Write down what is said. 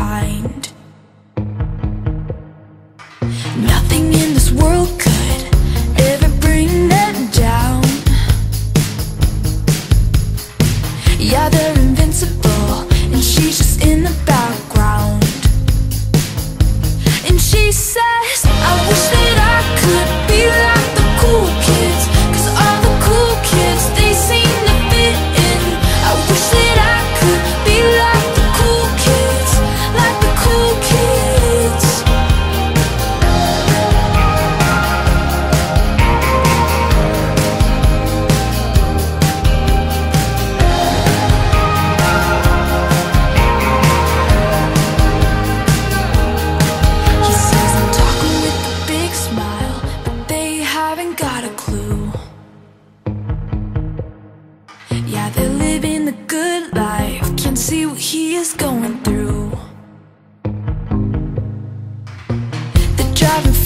find. Nothing in this world could ever bring them down. Yeah, they're invincible, and she's just in the background. And she says, I wish that I could be like the cool kids, 'cause all the cool kids, they seem to fit in. I wish that I could be like the cool kids, like the cool kids. He says I'm talking with a big smile, but they haven't got a clue. Yeah, they're living the good life, can't see what he is going through. They're driving